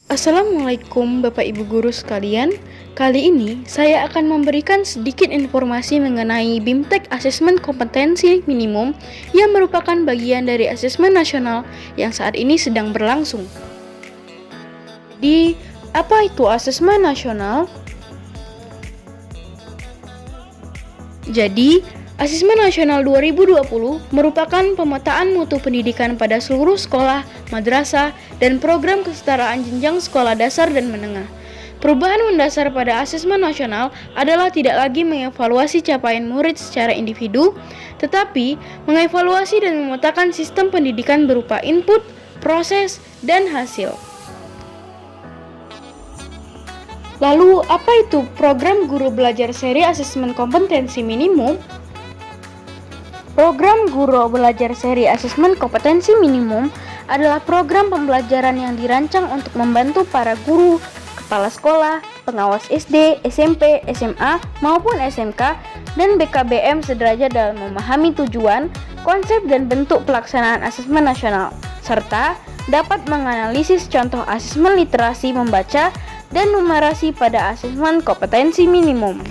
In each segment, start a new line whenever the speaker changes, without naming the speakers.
Assalamualaikum Bapak Ibu Guru sekalian. Kali ini saya akan memberikan sedikit informasi mengenai BIMTEK Asesmen Kompetensi Minimum yang merupakan bagian dari asesmen nasional yang saat ini sedang berlangsung. Apa itu asesmen nasional? Jadi, Asesmen Nasional 2020 merupakan pemetaan mutu pendidikan pada seluruh sekolah, madrasah, dan program kesetaraan jenjang sekolah dasar dan menengah. Perubahan mendasar pada asesmen nasional adalah tidak lagi mengevaluasi capaian murid secara individu, tetapi mengevaluasi dan memetakan sistem pendidikan berupa input, proses, dan hasil. Lalu, apa itu program guru belajar seri asesmen kompetensi minimum? Program Guru Belajar Seri Asesmen Kompetensi Minimum adalah program pembelajaran yang dirancang untuk membantu para guru, kepala sekolah, pengawas SD, SMP, SMA, maupun SMK, dan BKBM sederajat dalam memahami tujuan, konsep, dan bentuk pelaksanaan asesmen nasional, serta dapat menganalisis contoh asesmen literasi membaca dan numerasi pada asesmen kompetensi minimum.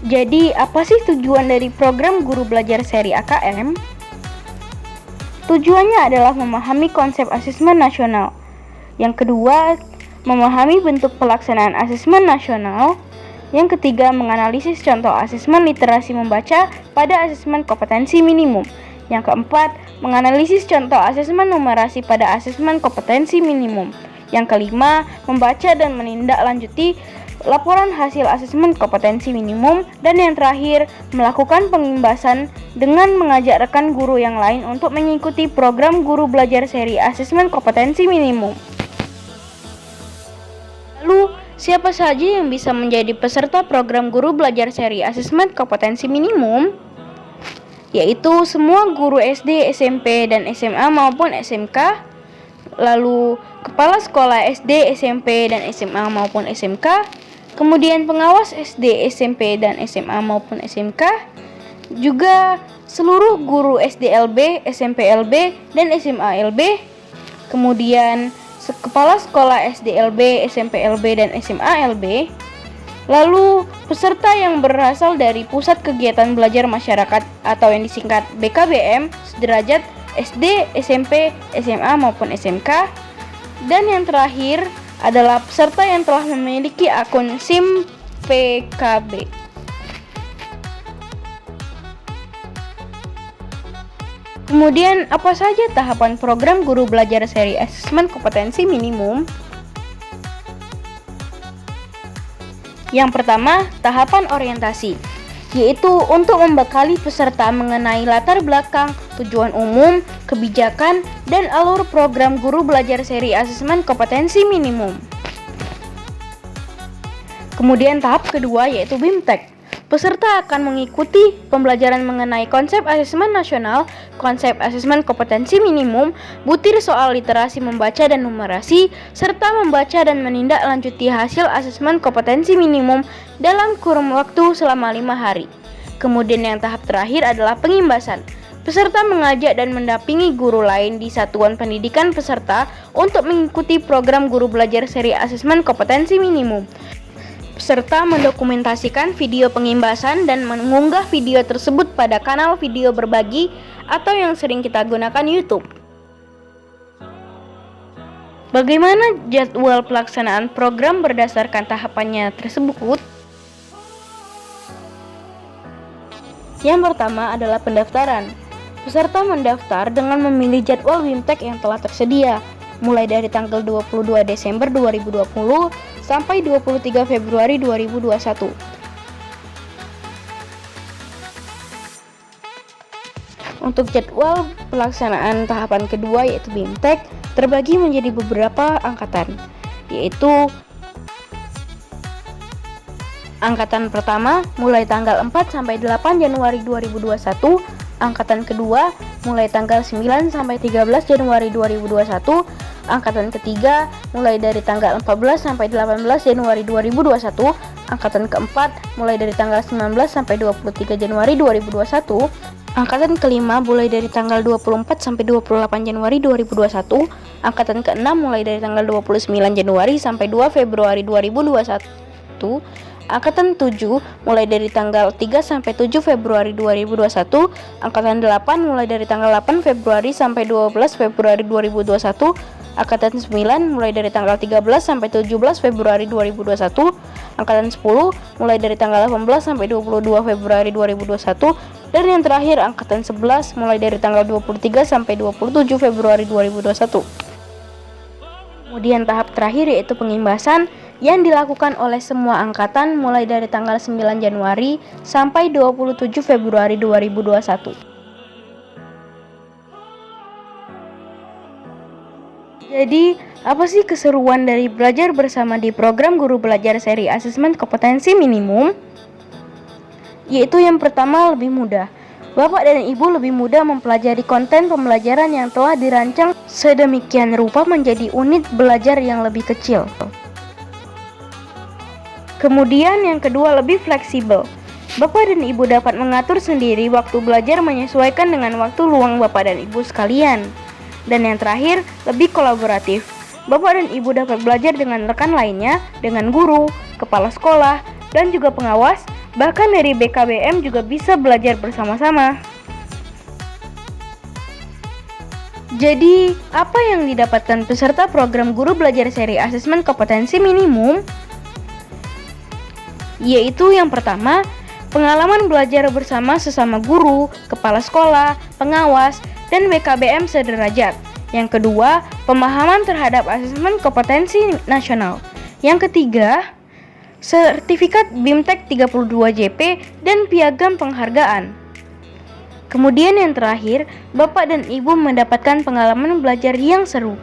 Jadi, apa sih tujuan dari program Guru Belajar Seri AKM? Tujuannya adalah memahami konsep asesmen nasional. Yang kedua, memahami bentuk pelaksanaan asesmen nasional. Yang ketiga, menganalisis contoh asesmen literasi membaca pada asesmen kompetensi minimum. Yang keempat, menganalisis contoh asesmen numerasi pada asesmen kompetensi minimum. Yang kelima, membaca dan menindaklanjuti laporan hasil asesmen kompetensi minimum, dan yang terakhir, melakukan pengimbasan dengan mengajak rekan guru yang lain untuk mengikuti program Guru Belajar Seri Asesmen Kompetensi Minimum. Lalu, siapa saja yang bisa menjadi peserta program Guru Belajar Seri Asesmen Kompetensi Minimum? Yaitu semua guru SD, SMP, dan SMA maupun SMK, lalu kepala sekolah SD, SMP, dan SMA maupun SMK, kemudian pengawas SD, SMP, dan SMA maupun SMK, juga seluruh guru SDLB, SMPLB, dan SMALB, kemudian kepala sekolah SDLB, SMPLB, dan SMALB, lalu peserta yang berasal dari Pusat Kegiatan Belajar Masyarakat atau yang disingkat BKBM sederajat SD, SMP, SMA maupun SMK, dan yang terakhir adalah peserta yang telah memiliki akun SIM PKB. Kemudian, apa saja tahapan program Guru Belajar Seri Asesmen Kompetensi Minimum? Yang pertama, tahapan orientasi, yaitu untuk membekali peserta mengenai latar belakang, tujuan umum, kebijakan, dan alur program Guru Belajar Seri Asesmen Kompetensi Minimum. Kemudian tahap kedua yaitu BIMTEK. Peserta akan mengikuti pembelajaran mengenai konsep asesmen nasional, konsep asesmen kompetensi minimum, butir soal literasi membaca dan numerasi, serta membaca dan menindaklanjuti hasil asesmen kompetensi minimum dalam kurun waktu selama 5 hari. Kemudian yang tahap terakhir adalah pengimbasan. Peserta mengajak dan mendampingi guru lain di satuan pendidikan peserta untuk mengikuti program Guru Belajar Seri Asesmen Kompetensi Minimum. Peserta mendokumentasikan video pengimbasan dan mengunggah video tersebut pada kanal video berbagi atau yang sering kita gunakan YouTube. Bagaimana jadwal pelaksanaan program berdasarkan tahapannya tersebut? Yang pertama adalah pendaftaran. Peserta mendaftar dengan memilih jadwal BIMTEK yang telah tersedia, mulai dari tanggal 22 Desember 2020 sampai 23 Februari 2021. Untuk jadwal pelaksanaan tahapan kedua yaitu BIMTEK terbagi menjadi beberapa angkatan, yaitu angkatan pertama mulai tanggal 4 sampai 8 Januari 2021, angkatan kedua mulai tanggal 9 sampai 13 Januari 2021, angkatan ketiga mulai dari tanggal 14 sampai 18 Januari 2021, angkatan keempat mulai dari tanggal 19 sampai 23 Januari 2021, Angkatan kelima mulai dari tanggal 24 sampai 28 Januari 2021. Angkatan keenam mulai dari tanggal 29 Januari sampai 2 Februari 2021. Angkatan 7 mulai dari tanggal 3 sampai 7 Februari 2021. Angkatan 8 mulai dari tanggal 8 Februari sampai 12 Februari 2021. Angkatan 9 mulai dari tanggal 13 sampai 17 Februari 2021. Angkatan 10 mulai dari tanggal 18 sampai 22 Februari 2021. Dan yang terakhir angkatan 11 mulai dari tanggal 23 sampai 27 Februari 2021. Kemudian tahap terakhir yaitu pengimbasan yang dilakukan oleh semua angkatan mulai dari tanggal 9 Januari sampai 27 Februari 2021. Jadi, apa sih keseruan dari belajar bersama di program Guru Belajar seri Asesmen Kompetensi Minimum? Yaitu yang pertama, lebih mudah. Bapak dan Ibu lebih mudah mempelajari konten pembelajaran yang telah dirancang sedemikian rupa menjadi unit belajar yang lebih kecil. Kemudian yang kedua, lebih fleksibel. Bapak dan Ibu dapat mengatur sendiri waktu belajar menyesuaikan dengan waktu luang Bapak dan Ibu sekalian. Dan yang terakhir, lebih kolaboratif. Bapak dan Ibu dapat belajar dengan rekan lainnya, dengan guru, kepala sekolah, dan juga pengawas. Bahkan dari BKBM juga bisa belajar bersama-sama. Jadi, apa yang didapatkan peserta program Guru Belajar seri Asesmen Kompetensi Minimum? Yaitu yang pertama, pengalaman belajar bersama sesama guru, kepala sekolah, pengawas, dan BKBM sederajat. Yang kedua, pemahaman terhadap asesmen kompetensi nasional. Yang ketiga, sertifikat BIMTEK 32 JP dan piagam penghargaan. Kemudian yang terakhir, Bapak dan Ibu mendapatkan pengalaman belajar yang seru.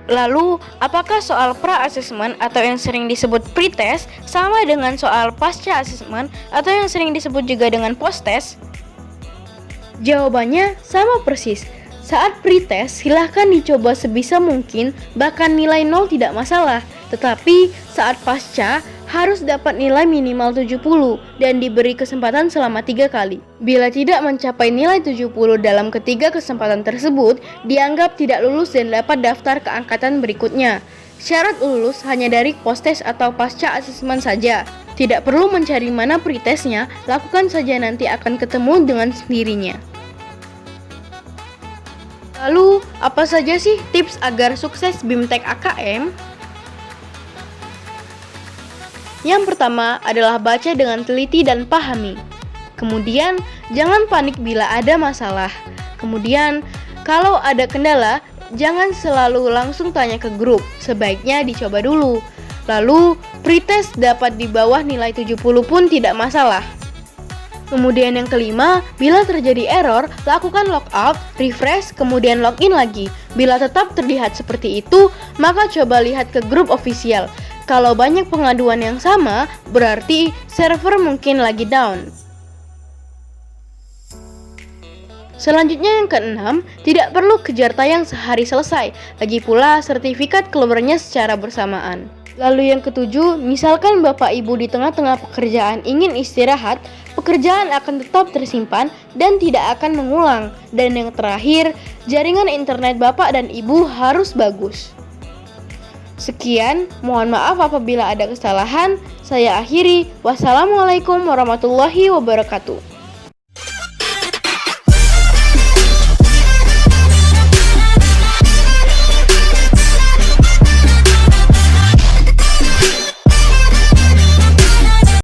Lalu, apakah soal pra-asesmen atau yang sering disebut pre-test sama dengan soal pasca-asesmen atau yang sering disebut juga dengan post-test? Jawabannya sama persis. Saat pre-test, silahkan dicoba sebisa mungkin, bahkan nilai 0 tidak masalah. Tetapi saat pasca, harus dapat nilai minimal 70 dan diberi kesempatan selama 3 kali. Bila tidak mencapai nilai 70 dalam ketiga kesempatan tersebut, dianggap tidak lulus dan dapat daftar ke angkatan berikutnya. Syarat lulus hanya dari post-test atau pasca asesmen saja. Tidak perlu mencari mana pre-testnya, lakukan saja nanti akan ketemu dengan sendirinya. Lalu, apa saja sih tips agar sukses BIMTEK AKM? Yang pertama adalah baca dengan teliti dan pahami. Kemudian, jangan panik bila ada masalah. Kemudian, kalau ada kendala, jangan selalu langsung tanya ke grup. Sebaiknya dicoba dulu. Lalu, pretest dapat di bawah nilai 70 pun tidak masalah. Kemudian yang kelima, bila terjadi error, lakukan logout, refresh, kemudian login lagi. Bila tetap terlihat seperti itu, maka coba lihat ke grup official. Kalau banyak pengaduan yang sama, berarti server mungkin lagi down. Selanjutnya yang keenam, tidak perlu kejar tayang sehari selesai. Lagi pula sertifikat keluarnya secara bersamaan. Lalu yang ketujuh, misalkan Bapak Ibu di tengah-tengah pekerjaan ingin istirahat, pekerjaan akan tetap tersimpan dan tidak akan mengulang. Dan yang terakhir, jaringan internet Bapak dan Ibu harus bagus. Sekian, mohon maaf apabila ada kesalahan. Saya akhiri. Wassalamualaikum warahmatullahi wabarakatuh.